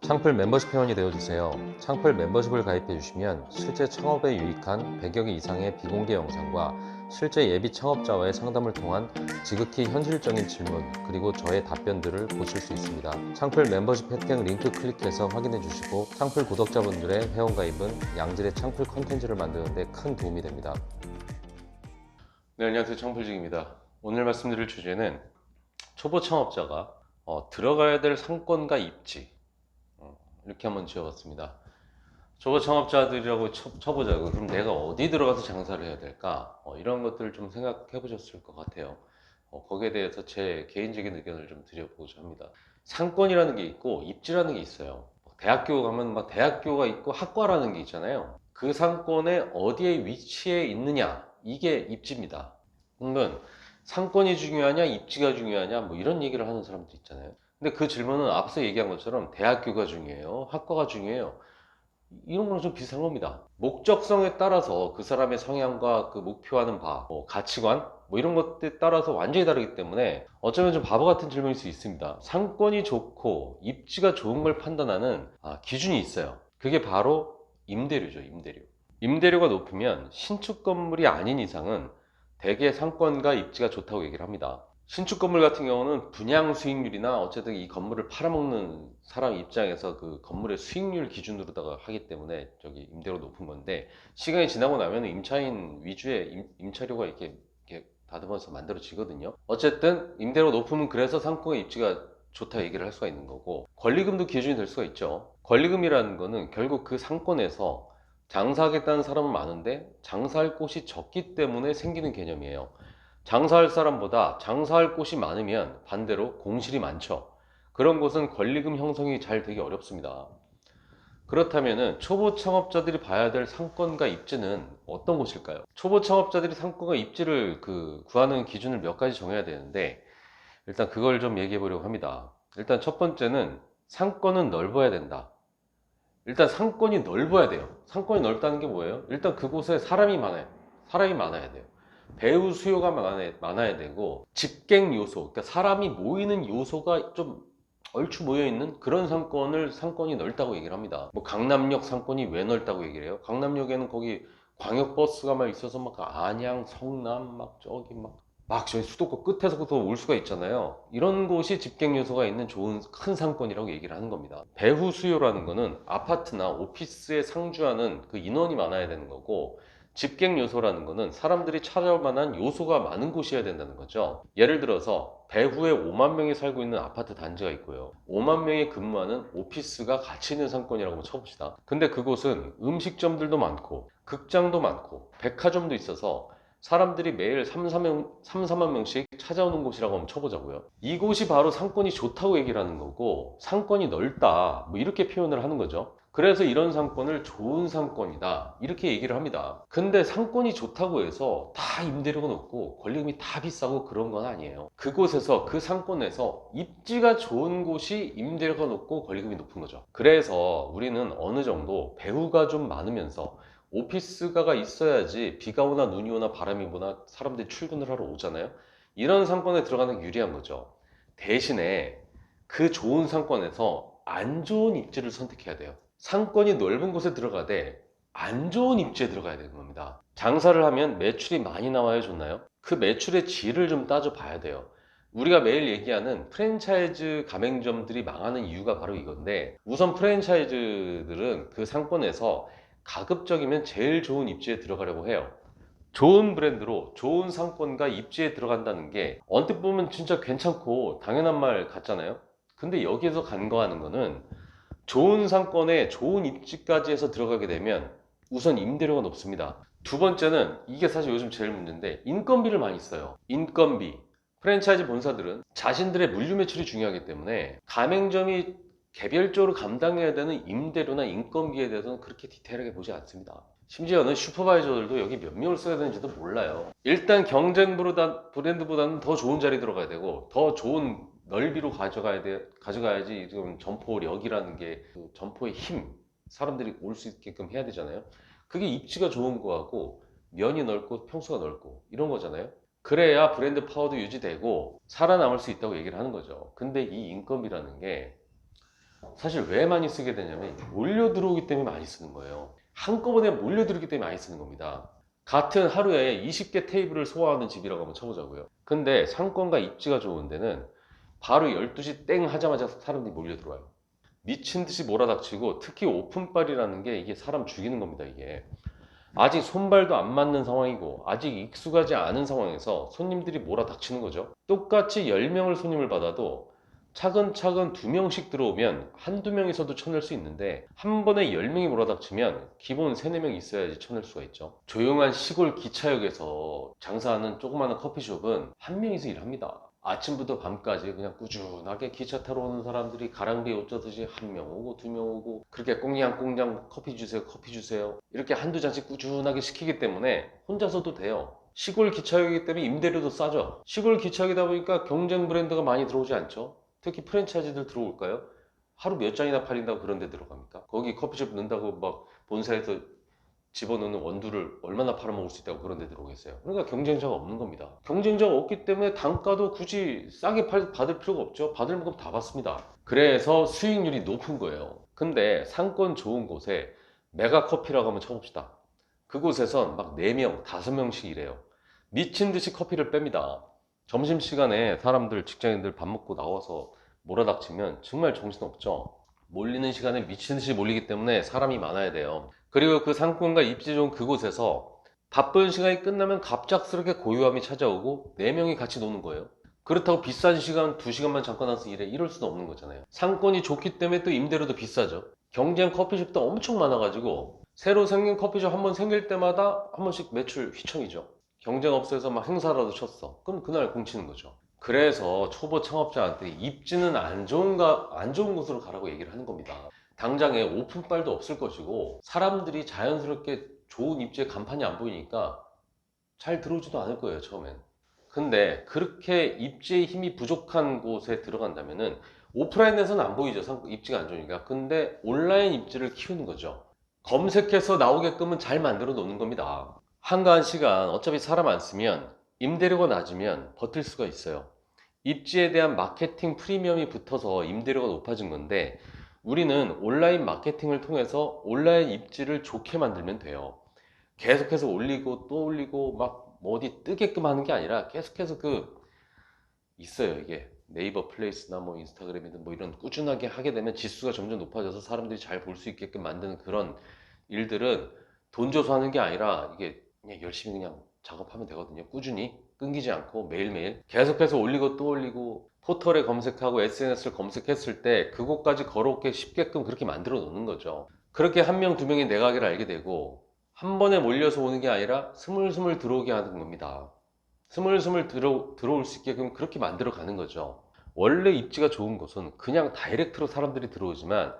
창풀 멤버십 회원이 되어주세요. 창풀 멤버십을 가입해주시면 실제 창업에 유익한 100여 개 이상의 비공개 영상과 실제 예비 창업자와의 상담을 통한 지극히 현실적인 질문 그리고 저의 답변들을 보실 수 있습니다. 창풀 멤버십 혜택 링크 클릭해서 확인해 주시고 창풀 구독자분들의 회원가입은 양질의 창풀 컨텐츠를 만드는 데 큰 도움이 됩니다. 네, 안녕하세요. 창풀직입니다. 오늘 말씀드릴 주제는 초보 창업자가 들어가야 될 상권과 입지 이렇게 한번 지어봤습니다. 초보 창업자들이라고 쳐보자고 그럼 내가 어디 들어가서 장사를 해야 될까? 이런 것들을 좀 생각해 보셨을 것 같아요. 거기에 대해서 제 개인적인 의견을 좀 드려보고자 합니다. 상권이라는 게 있고 입지라는 게 있어요. 대학교 가면 막 대학교가 있고 학과라는 게 있잖아요. 그 상권에 어디에 위치해 있느냐 이게 입지입니다. 그러면 상권이 중요하냐 입지가 중요하냐 뭐 이런 얘기를 하는 사람도 있잖아요. 근데 그 질문은 앞서 얘기한 것처럼 대학교가 중요해요 학과가 중요해요 이런 거랑 좀 비슷한 겁니다. 목적성에 따라서 그 사람의 성향과 그 목표하는 바, 뭐 가치관, 뭐 이런 것들에 따라서 완전히 다르기 때문에 어쩌면 좀 바보 같은 질문일 수 있습니다. 상권이 좋고 입지가 좋은 걸 판단하는 기준이 있어요. 그게 바로 임대료죠, 임대료. 임대료가 높으면 신축 건물이 아닌 이상은 대개 상권과 입지가 좋다고 얘기를 합니다. 신축 건물 같은 경우는 분양 수익률이나 어쨌든 이 건물을 팔아먹는 사람 입장에서 그 건물의 수익률 기준으로다가 하기 때문에 저기 임대료 높은 건데 시간이 지나고 나면 임차인 위주의 임차료가 이렇게 다듬어서 만들어지거든요. 어쨌든 임대료 높으면 그래서 상권의 입지가 좋다 얘기를 할 수가 있는 거고 권리금도 기준이 될 수가 있죠. 권리금이라는 거는 결국 그 상권에서 장사하겠다는 사람은 많은데 장사할 곳이 적기 때문에 생기는 개념이에요. 장사할 사람보다 장사할 곳이 많으면 반대로 공실이 많죠. 그런 곳은 권리금 형성이 잘 되기 어렵습니다. 그렇다면 초보 창업자들이 봐야 될 상권과 입지는 어떤 곳일까요? 초보 창업자들이 상권과 입지를 구하는 기준을 몇 가지 정해야 되는데 일단 그걸 좀 얘기해 보려고 합니다. 일단 첫 번째는 상권은 넓어야 된다. 일단 상권이 넓어야 돼요. 상권이 넓다는 게 뭐예요? 일단 그곳에 사람이 많아요. 사람이 많아야 돼요. 배우 수요가 많아야 되고 집객 요소, 그러니까 사람이 모이는 요소가 좀 얼추 모여있는 그런 상권이 넓다고 얘기를 합니다. 뭐 강남역 상권이 왜 넓다고 얘기를 해요? 강남역에는 거기 광역버스가 막 있어서 막 안양, 성남 막 저기 막 저희 수도권 끝에서부터 올 수가 있잖아요. 이런 곳이 집객 요소가 있는 좋은 큰 상권이라고 얘기를 하는 겁니다. 배후 수요라는 거는 아파트나 오피스에 상주하는 그 인원이 많아야 되는 거고 집객 요소라는 거는 사람들이 찾아올 만한 요소가 많은 곳이어야 된다는 거죠. 예를 들어서 배후에 5만 명이 살고 있는 아파트 단지가 있고요. 5만 명이 근무하는 오피스가 같이 있는 상권이라고 쳐봅시다. 근데 그곳은 음식점들도 많고 극장도 많고 백화점도 있어서 사람들이 매일 4만 명씩 찾아오는 곳이라고 한번 쳐보자고요. 이곳이 바로 상권이 좋다고 얘기를 하는 거고 상권이 넓다 뭐 이렇게 표현을 하는 거죠. 그래서 이런 상권을 좋은 상권이다 이렇게 얘기를 합니다. 근데 상권이 좋다고 해서 다 임대료가 높고 권리금이 다 비싸고 그런 건 아니에요. 그곳에서 그 상권에서 입지가 좋은 곳이 임대료가 높고 권리금이 높은 거죠. 그래서 우리는 어느 정도 배우가 좀 많으면서 오피스가가 있어야지 비가 오나 눈이 오나 바람이 부나 사람들이 출근을 하러 오잖아요. 이런 상권에 들어가는 게 유리한 거죠. 대신에 그 좋은 상권에서 안 좋은 입지를 선택해야 돼요. 상권이 넓은 곳에 들어가되 안 좋은 입지에 들어가야 되는 겁니다. 장사를 하면 매출이 많이 나와야 좋나요? 그 매출의 질을 좀 따져봐야 돼요. 우리가 매일 얘기하는 프랜차이즈 가맹점들이 망하는 이유가 바로 이건데 우선 프랜차이즈들은 그 상권에서 가급적이면 제일 좋은 입지에 들어가려고 해요. 좋은 브랜드로 좋은 상권과 입지에 들어간다는 게 언뜻 보면 진짜 괜찮고 당연한 말 같잖아요. 근데 여기에서 간과하는 거는 좋은 상권에 좋은 입지까지 해서 들어가게 되면 우선 임대료가 높습니다. 두 번째는 이게 사실 요즘 제일 문제인데 인건비를 많이 써요. 인건비. 프랜차이즈 본사들은 자신들의 물류 매출이 중요하기 때문에 가맹점이 개별적으로 감당해야 되는 임대료나 인건비에 대해서는 그렇게 디테일하게 보지 않습니다. 심지어는 슈퍼바이저들도 여기 몇 명을 써야 되는지도 몰라요. 일단 경쟁 브랜드보다는 더 좋은 자리 들어가야 되고 더 좋은 넓이로 가져가야지 지금 점포력이라는 게그 점포의 힘, 사람들이 올 수 있게끔 해야 되잖아요. 그게 입지가 좋은 거하고 면이 넓고 평수가 넓고 이런 거잖아요. 그래야 브랜드 파워도 유지되고 살아남을 수 있다고 얘기를 하는 거죠. 근데 이 인건비라는 게 사실 왜 많이 쓰게 되냐면 몰려 들어오기 때문에 많이 쓰는 거예요. 한꺼번에 몰려 들어오기 때문에 많이 쓰는 겁니다. 같은 하루에 20개 테이블을 소화하는 집이라고 한번 쳐보자고요. 근데 상권과 입지가 좋은 데는 바로 12시 땡 하자마자 사람들이 몰려 들어와요. 미친 듯이 몰아닥치고, 특히 오픈빨이라는 게 이게 사람 죽이는 겁니다, 이게. 아직 손발도 안 맞는 상황이고 아직 익숙하지 않은 상황에서 손님들이 몰아닥치는 거죠. 똑같이 10명을 손님을 받아도 차근차근 2명씩 들어오면 한두 명에서도 쳐낼 수 있는데, 한 번에 10명이 몰아닥치면 기본 3, 4명 있어야지 쳐낼 수가 있죠. 조용한 시골 기차역에서 장사하는 조그마한 커피숍은 한 명이서 일합니다. 아침부터 밤까지 그냥 꾸준하게 기차 타러 오는 사람들이 가랑비에 옷 젖듯이 한 명 오고 2명 오고, 그렇게 꽁냥꽁냥 커피 주세요 커피 주세요 이렇게 한두 잔씩 꾸준하게 시키기 때문에 혼자서도 돼요. 시골 기차역이기 때문에 임대료도 싸죠. 시골 기차역이다 보니까 경쟁 브랜드가 많이 들어오지 않죠. 특히 프랜차이즈들 들어올까요? 하루 몇 잔이나 팔린다고 그런 데 들어갑니까? 거기 커피숍 넣는다고 막 본사에서 집어넣는 원두를 얼마나 팔아먹을 수 있다고 그런 데 들어오겠어요. 그러니까 경쟁자가 없는 겁니다. 경쟁자가 없기 때문에 단가도 굳이 싸게 받을 필요가 없죠. 받을 만큼 다 받습니다. 그래서 수익률이 높은 거예요. 근데 상권 좋은 곳에 메가 커피라고 한번 쳐봅시다. 그곳에선 막 4명, 5명씩 일해요. 미친 듯이 커피를 뺍니다. 점심시간에 사람들, 직장인들 밥 먹고 나와서 몰아닥치면 정말 정신없죠. 몰리는 시간에 미친 듯이 몰리기 때문에 사람이 많아야 돼요. 그리고 그 상권과 입지 좋은 그곳에서 바쁜 시간이 끝나면 갑작스럽게 고요함이 찾아오고 4명이 같이 노는 거예요. 그렇다고 비싼 시간 2시간만 잠깐 와서 일해, 이럴 수는 없는 거잖아요. 상권이 좋기 때문에 또 임대료도 비싸죠. 경쟁 커피숍도 엄청 많아가지고 새로 생긴 커피숍 한 번 생길 때마다 한 번씩 매출 휘청이죠. 경쟁 업소에서 막 행사라도 쳤어, 그럼 그날 공치는 거죠. 그래서 초보 창업자한테 입지는 안 좋은 곳으로 가라고 얘기를 하는 겁니다. 당장에 오픈빨도 없을 것이고 사람들이 자연스럽게 좋은 입지에 간판이 안 보이니까 잘 들어오지도 않을 거예요, 처음엔. 근데 그렇게 입지의 힘이 부족한 곳에 들어간다면은 오프라인에서는 안 보이죠, 입지가 안 좋으니까. 근데 온라인 입지를 키우는 거죠. 검색해서 나오게끔은 잘 만들어 놓는 겁니다. 한가한 시간, 어차피 사람 안 쓰면 임대료가 낮으면 버틸 수가 있어요. 입지에 대한 마케팅 프리미엄이 붙어서 임대료가 높아진 건데, 우리는 온라인 마케팅을 통해서 온라인 입지를 좋게 만들면 돼요. 계속해서 올리고 또 올리고 막 뭐 어디 뜨게끔 하는 게 아니라 계속해서 있어요. 이게 네이버 플레이스나 뭐 인스타그램이든 뭐 이런 꾸준하게 하게 되면 지수가 점점 높아져서 사람들이 잘 볼 수 있게끔 만드는 그런 일들은 돈 줘서 하는 게 아니라 이게 그냥 열심히 그냥 작업하면 되거든요. 꾸준히 끊기지 않고 매일매일 계속해서 올리고 또 올리고, 포털에 검색하고 SNS를 검색했을 때 그곳까지 걸어오게 쉽게끔 그렇게 만들어 놓는 거죠. 그렇게 한 명, 2명이 내 가게를 알게 되고 한 번에 몰려서 오는 게 아니라 스물스물 들어오게 하는 겁니다. 스물스물 들어올 수 있게끔 그렇게 만들어 가는 거죠. 원래 입지가 좋은 곳은 그냥 다이렉트로 사람들이 들어오지만,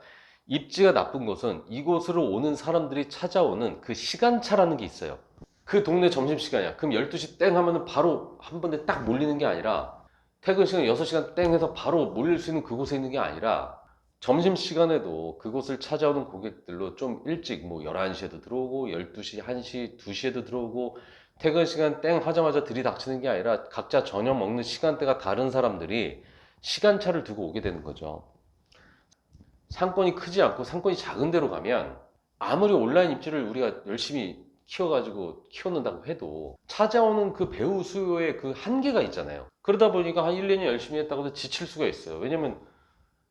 입지가 나쁜 곳은 이곳으로 오는 사람들이 찾아오는 그 시간차라는 게 있어요. 그 동네 점심시간이야. 그럼 12시 땡 하면은 바로 한 번에 딱 몰리는 게 아니라, 퇴근 시간 6시간 땡 해서 바로 몰릴 수 있는 그곳에 있는 게 아니라, 점심시간에도 그곳을 찾아오는 고객들로 좀 일찍 뭐 11시에도 들어오고 12시, 1시, 2시에도 들어오고, 퇴근 시간 땡 하자마자 들이닥치는 게 아니라 각자 저녁 먹는 시간대가 다른 사람들이 시간차를 두고 오게 되는 거죠. 상권이 크지 않고 상권이 작은 데로 가면 아무리 온라인 입지를 우리가 열심히 키워가지고 키웠는다고 해도 찾아오는 그 배우 수요의 그 한계가 있잖아요. 그러다 보니까 한 1, 2년 열심히 했다고 해도 지칠 수가 있어요. 왜냐면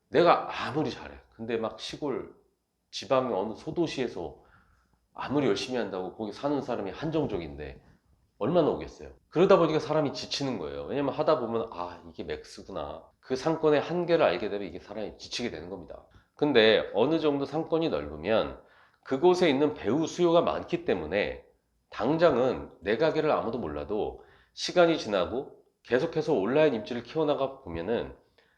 내가 아무리 잘해, 근데 막 시골 지방 어느 소도시에서 아무리 열심히 한다고 거기 사는 사람이 한정적인데 얼마나 오겠어요. 그러다 보니까 사람이 지치는 거예요. 왜냐면 하다 보면 아, 이게 맥스구나, 그 상권의 한계를 알게 되면 이게 사람이 지치게 되는 겁니다. 근데 어느 정도 상권이 넓으면 그곳에 있는 배우 수요가 많기 때문에 당장은 내 가게를 아무도 몰라도 시간이 지나고 계속해서 온라인 입지를 키워나가 보면은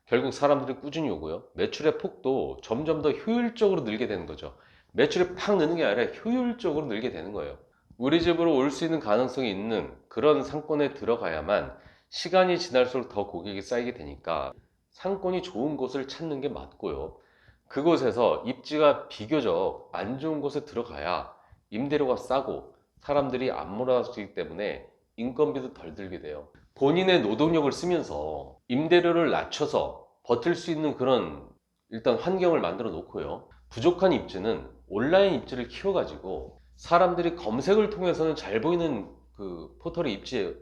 결국 사람들이 꾸준히 오고요. 매출의 폭도 점점 더 효율적으로 늘게 되는 거죠. 매출이 팍 느는 게 아니라 효율적으로 늘게 되는 거예요. 우리 집으로 올 수 있는 가능성이 있는 그런 상권에 들어가야만 시간이 지날수록 더 고객이 쌓이게 되니까 상권이 좋은 곳을 찾는 게 맞고요. 그곳에서 입지가 비교적 안 좋은 곳에 들어가야 임대료가 싸고 사람들이 안 몰아주기 때문에 인건비도 덜 들게 돼요. 본인의 노동력을 쓰면서 임대료를 낮춰서 버틸 수 있는 그런 일단 환경을 만들어 놓고요. 부족한 입지는 온라인 입지를 키워가지고 사람들이 검색을 통해서는 잘 보이는 그 포털에 입지해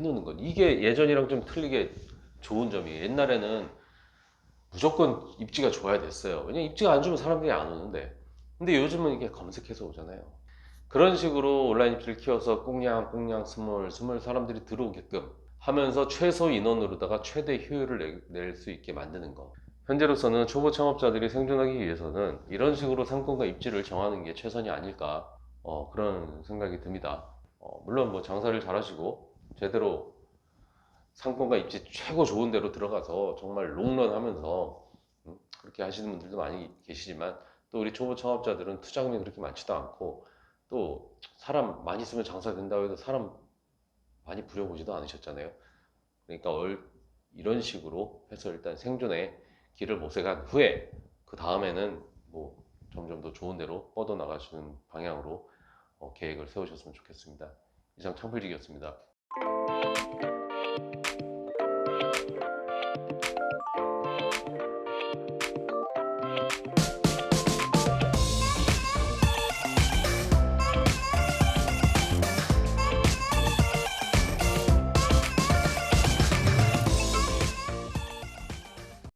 놓는 것. 이게 예전이랑 좀 틀리게 좋은 점이에요. 옛날에는 무조건 입지가 좋아야 됐어요. 왜냐면 입지가 안 좋으면 사람들이 안 오는데. 근데 요즘은 이게 검색해서 오잖아요. 그런 식으로 온라인 입지를 키워서 꽁냥꽁냥 스물 사람들이 들어오게끔 하면서 최소 인원으로다가 최대 효율을 낼 수 있게 만드는 거. 현재로서는 초보 창업자들이 생존하기 위해서는 이런 식으로 상권과 입지를 정하는 게 최선이 아닐까, 그런 생각이 듭니다. 물론 뭐 장사를 잘하시고 제대로 상권과 입지 최고 좋은 데로 들어가서 정말 롱런 하면서 그렇게 하시는 분들도 많이 계시지만, 또 우리 초보 창업자들은 투자금이 그렇게 많지도 않고 또 사람 많이 쓰면 장사 된다고 해도 사람 많이 부려보지도 않으셨잖아요. 그러니까 이런 식으로 해서 일단 생존의 길을 모색한 후에 그 다음에는 뭐 점점 더 좋은 데로 뻗어 나가시는 방향으로 계획을 세우셨으면 좋겠습니다. 이상 창필직이었습니다.